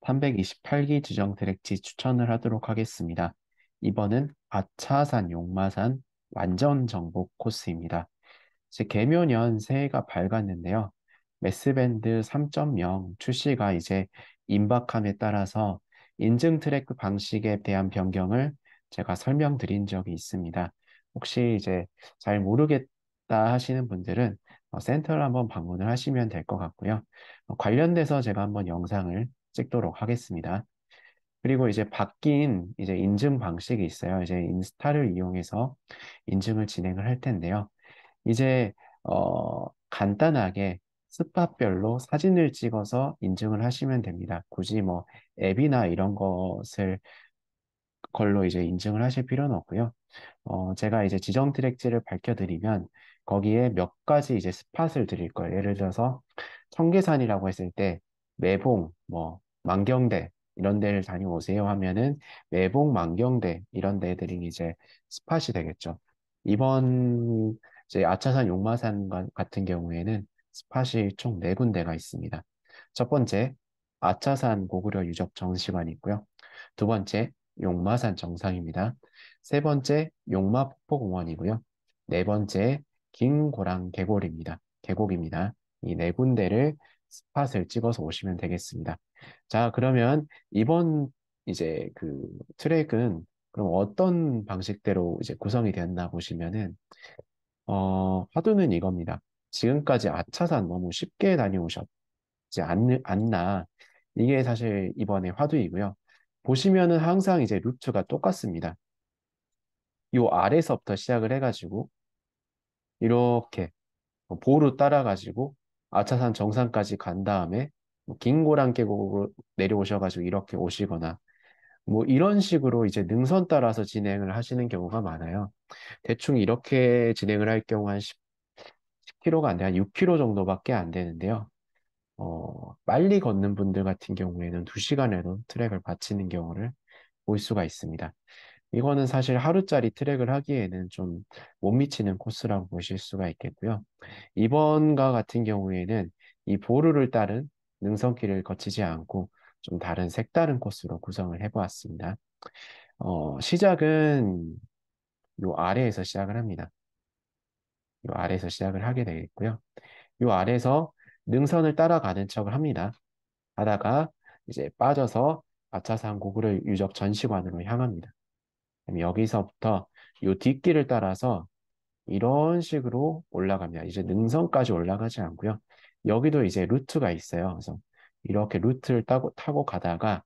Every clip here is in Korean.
328기 주정 트랙지 추천을 하도록 하겠습니다. 이번은 아차산 용마산 완전 정복 코스입니다. 이제 개묘년 새해가 밝았는데요. 메스밴드 3.0 출시가 이제 임박함에 따라서 인증 트랙 방식에 대한 변경을 제가 설명드린 적이 있습니다. 혹시 이제 잘 모르겠다 하시는 분들은 센터를 한번 방문을 하시면 될 것 같고요. 관련돼서 제가 한번 영상을 찍도록 하겠습니다. 그리고 이제 바뀐 이제 인증 방식이 있어요. 이제 인스타를 이용해서 인증을 진행을 할 텐데요. 이제 간단하게 스팟별로 사진을 찍어서 인증을 하시면 됩니다. 굳이 뭐 앱이나 이런 것을 걸로 이제 인증을 하실 필요는 없고요. 제가 이제 지정 트랙지를 밝혀드리면 거기에 몇 가지 이제 스팟을 드릴 거예요. 예를 들어서 청계산이라고 했을 때 매봉, 뭐 만경대 이런 데를 다녀오세요 하면은 매봉, 만경대 이런 데들이 이제 스팟이 되겠죠. 이번 이제 아차산 용마산 같은 경우에는 스팟이 총 네 군데가 있습니다. 첫 번째, 아차산 고구려 유적 전시관이 있고요. 두 번째, 용마산 정상입니다. 세 번째, 용마폭포공원이고요. 네 번째, 긴고랑 계곡입니다. 이 네 군데를 스팟을 찍어서 오시면 되겠습니다. 자, 그러면 이번 이제 그 트랙은 그럼 어떤 방식대로 이제 구성이 되었나 보시면은, 화두는 이겁니다. 지금까지 아차산 너무 쉽게 다녀오셨지 않나. 이게 사실 이번에 화두이고요. 보시면은 항상 이제 루트가 똑같습니다. 요 아래서부터 시작을 해가지고 이렇게 보루 따라가지고 아차산 정상까지 간 다음에 뭐 긴고랑 계곡으로 내려오셔가지고 이렇게 오시거나 뭐 이런 식으로 이제 능선 따라서 진행을 하시는 경우가 많아요. 대충 이렇게 진행을 할 경우 한 10km가 안 돼, 한 6km 정도밖에 안 되는데요. 빨리 걷는 분들 같은 경우에는 2시간에도 트랙을 마치는 경우를 볼 수가 있습니다. 이거는 사실 하루짜리 트랙을 하기에는 좀 못 미치는 코스라고 보실 수가 있겠고요. 이번과 같은 경우에는 이 보루를 따른 능선길을 거치지 않고 좀 다른 색다른 코스로 구성을 해보았습니다. 시작은 요 아래에서 시작을 합니다. 요 아래에서 시작을 하게 되겠고요. 요 아래에서 능선을 따라가는 척을 합니다. 하다가 이제 빠져서 아차산 고구려 유적 전시관으로 향합니다. 그럼 여기서부터 요 뒷길을 따라서 이런 식으로 올라갑니다. 이제 능선까지 올라가지 않고요. 여기도 이제 루트가 있어요. 그래서 이렇게 루트를 타고 가다가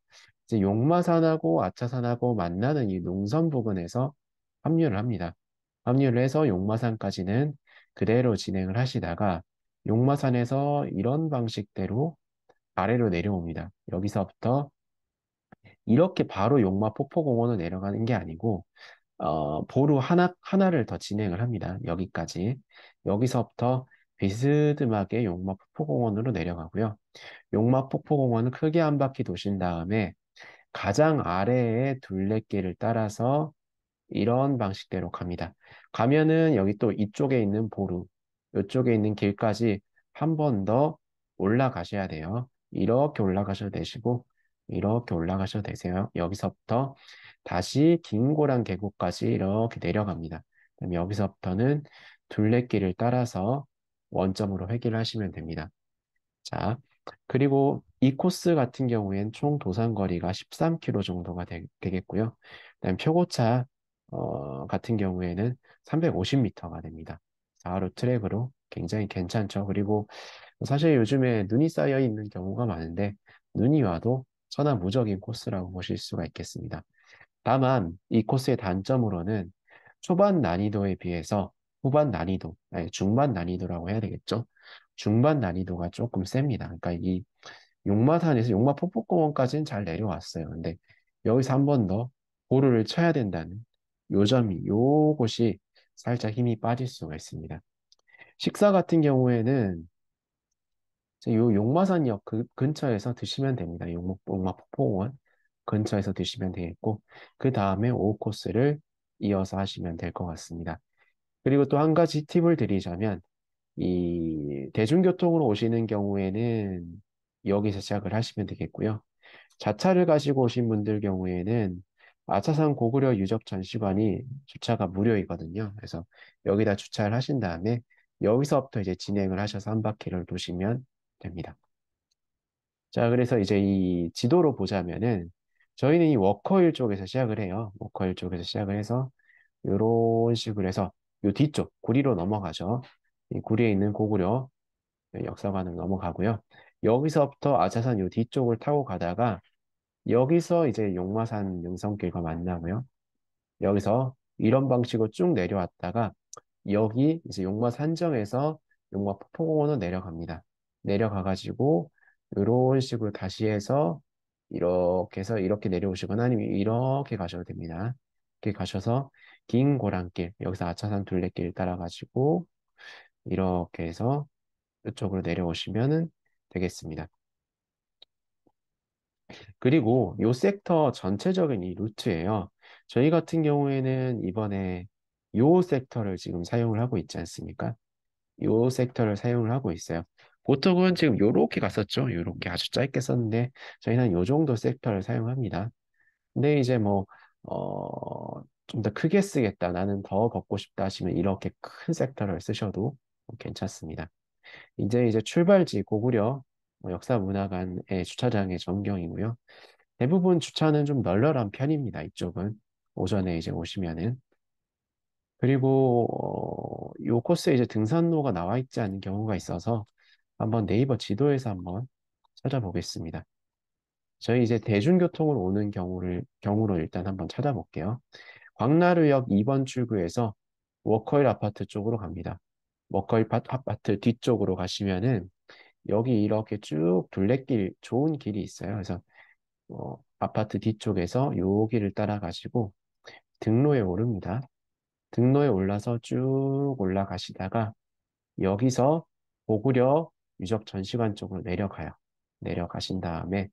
이제 용마산하고 아차산하고 만나는 이 농선 부근에서 합류를 합니다. 합류를 해서 용마산까지는 그대로 진행을 하시다가 용마산에서 이런 방식대로 아래로 내려옵니다. 여기서부터 이렇게 바로 용마 폭포공원을 내려가는 게 아니고 보루 하나를 더 진행을 합니다. 여기까지. 여기서부터 비스듬하게 용마 폭포공원으로 내려가고요. 용마 폭포공원을 크게 한 바퀴 도신 다음에 가장 아래의 둘레길을 따라서 이런 방식대로 갑니다. 가면은 여기 또 이쪽에 있는 보루, 이쪽에 있는 길까지 한 번 더 올라가셔야 돼요. 이렇게 올라가셔도 되시고, 이렇게 올라가셔도 되세요. 여기서부터 다시 긴고랑 계곡까지 이렇게 내려갑니다. 그럼 여기서부터는 둘레길을 따라서 원점으로 회귀를 하시면 됩니다. 자, 그리고 이 코스 같은 경우엔 총 도산 거리가 13km 정도가 겠고요. 그다음 표고차 같은 경우에는 350m가 됩니다. 4루 트랙으로 굉장히 괜찮죠. 그리고 사실 요즘에 눈이 쌓여 있는 경우가 많은데 눈이 와도 천하무적인 코스라고 보실 수가 있겠습니다. 다만 이 코스의 단점으로는 초반 난이도에 비해서 후반 난이도, 아니 중반 난이도라고 해야 되겠죠. 중반 난이도가 조금 셉니다. 그러니까 이 용마산에서 용마폭포공원까지는 잘 내려왔어요. 근데 여기서 한 번 더 보루를 쳐야 된다는 요것이 살짝 힘이 빠질 수가 있습니다. 식사 같은 경우에는 요 용마산역 근처에서 드시면 됩니다. 용마폭포공원 근처에서 드시면 되겠고, 그 다음에 5코스를 이어서 하시면 될 것 같습니다. 그리고 또 한 가지 팁을 드리자면, 이 대중교통으로 오시는 경우에는 여기서 시작을 하시면 되겠고요. 자차를 가지고 오신 분들 경우에는 아차산 고구려 유적 전시관이 주차가 무료이거든요. 그래서 여기다 주차를 하신 다음에 여기서부터 이제 진행을 하셔서 한 바퀴를 도시면 됩니다. 자, 그래서 이제 이 지도로 보자면은 저희는 이 워커힐 쪽에서 시작을 해요. 워커힐 쪽에서 시작을 해서 이런 식으로 해서 요 뒤쪽 구리로 넘어가죠. 이 구리에 있는 고구려 역사관으로 넘어가고요. 여기서부터 아차산 요 뒤쪽을 타고 가다가 여기서 이제 용마산 능선길과 만나고요. 여기서 이런 방식으로 쭉 내려왔다가 여기 이제 용마 산정에서 용마 폭포공원으로 내려갑니다. 내려가가지고 이런 식으로 다시 해서 내려오시거나 아니면 이렇게 가셔도 됩니다. 이렇게 가셔서 긴 고랑길, 여기서 아차산 둘레길 따라가지고 이렇게 해서 이쪽으로 내려오시면 되겠습니다. 그리고 요 섹터 전체적인 이 루트예요. 저희 같은 경우에는 이번에 요 섹터를 지금 사용을 하고 있지 않습니까? 요 섹터를 사용을 하고 있어요. 보통은 지금 요렇게 갔었죠. 요렇게 아주 짧게 썼는데 저희는 요 정도 섹터를 사용합니다. 근데 이제 뭐, 좀 더 크게 쓰겠다. 나는 더 걷고 싶다 하시면 이렇게 큰 섹터를 쓰셔도 괜찮습니다. 이제 출발지 고구려 역사문화관의 주차장의 전경이고요. 대부분 주차는 좀 널널한 편입니다. 이쪽은 오전에 이제 오시면은 그리고 요 코스에 이제 등산로가 나와 있지 않은 경우가 있어서 한번 네이버 지도에서 한번 찾아보겠습니다. 저희 이제 대중교통으로 오는 경우로 일단 한번 찾아볼게요. 광나루역 2번 출구에서 워커힐 아파트 쪽으로 갑니다. 워커힐 아파트 뒤쪽으로 가시면은 여기 이렇게 쭉 둘레길 좋은 길이 있어요. 그래서 아파트 뒤쪽에서 요 길을 따라 가시고 등로에 오릅니다. 등로에 올라서 쭉 올라가시다가 여기서 고구려 유적 전시관 쪽으로 내려가요. 내려가신 다음에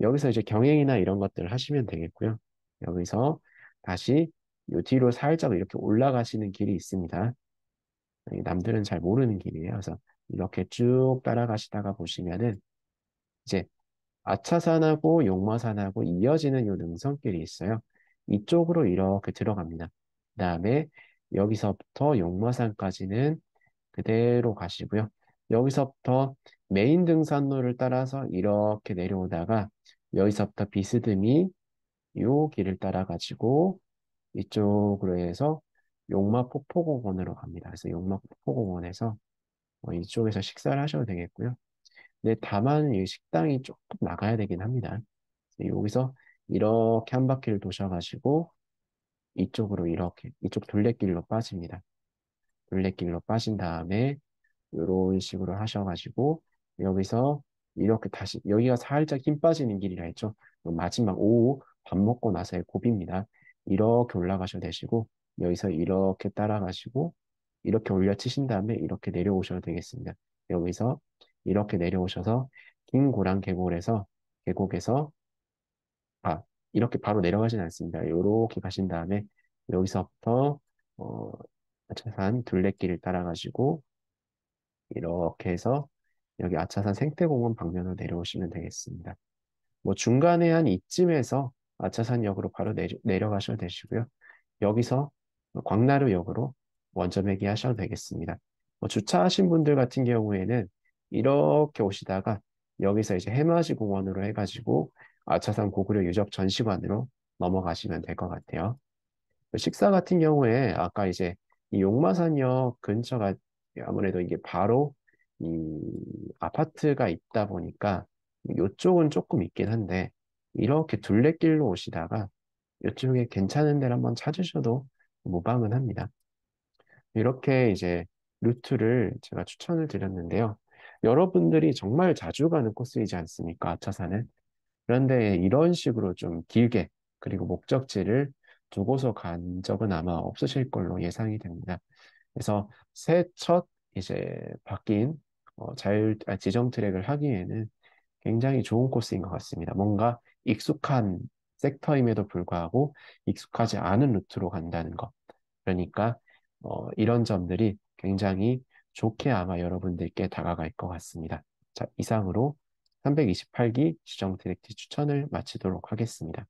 여기서 이제 경행이나 이런 것들을 하시면 되겠고요. 여기서 다시 요 뒤로 살짝 이렇게 올라가시는 길이 있습니다. 남들은 잘 모르는 길이에요. 그래서 이렇게 쭉 따라가시다가 보시면은 이제 아차산하고 용마산하고 이어지는 요 능선길이 있어요. 이쪽으로 이렇게 들어갑니다. 그다음에 여기서부터 용마산까지는 그대로 가시고요. 여기서부터 메인 등산로를 따라서 이렇게 내려오다가 여기서부터 비스듬히 요 길을 따라 가지고 이쪽으로 해서 용마 폭포공원으로 갑니다. 그래서 용마 폭포공원에서 이쪽에서 식사를 하셔도 되겠고요. 근데 다만 이 식당이 조금 나가야 되긴 합니다. 여기서 이렇게 한 바퀴를 도셔가지고 이쪽으로 이렇게 이쪽 둘레길로 빠집니다. 둘레길로 빠진 다음에 이런 식으로 하셔가지고 여기서 이렇게 다시 여기가 살짝 힘 빠지는 길이라 했죠. 마지막 오후 밥 먹고 나서의 고비입니다. 이렇게 올라가셔도 되시고 여기서 이렇게 따라가시고 이렇게 올려치신 다음에 이렇게 내려오셔도 되겠습니다. 여기서 이렇게 내려오셔서 긴 고랑 계곡에서 이렇게 바로 내려가진 않습니다. 이렇게 가신 다음에 여기서부터 어, 아차산 둘레길을 따라가시고 이렇게 해서 여기 아차산 생태공원 방면으로 내려오시면 되겠습니다. 뭐 중간에 한 이쯤에서 아차산역으로 바로 내려가셔도 되시고요. 여기서 광나루역으로 원점매기 하셔도 되겠습니다. 뭐 주차하신 분들 같은 경우에는 이렇게 오시다가 여기서 이제 해맞이 공원으로 해가지고 아차산 고구려 유적 전시관으로 넘어가시면 될 것 같아요. 식사 같은 경우에 아까 이제 이 용마산역 근처가 아무래도 이게 바로 이 아파트가 있다 보니까 이쪽은 조금 있긴 한데 이렇게 둘레길로 오시다가 이쪽에 괜찮은 데를 한번 찾으셔도 무방은 합니다. 이렇게 이제 루트를 제가 추천을 드렸는데요. 여러분들이 정말 자주 가는 코스이지 않습니까? 아차산은. 그런데 이런 식으로 좀 길게 그리고 목적지를 두고서 간 적은 아마 없으실 걸로 예상이 됩니다. 그래서 새 첫 이제 바뀐 지정 트랙을 하기에는 굉장히 좋은 코스인 것 같습니다. 뭔가 익숙한 섹터임에도 불구하고 익숙하지 않은 루트로 간다는 것. 그러니까 이런 점들이 굉장히 좋게 아마 여러분들께 다가갈 것 같습니다. 자, 이상으로 328기 주정 트랙트 추천을 마치도록 하겠습니다.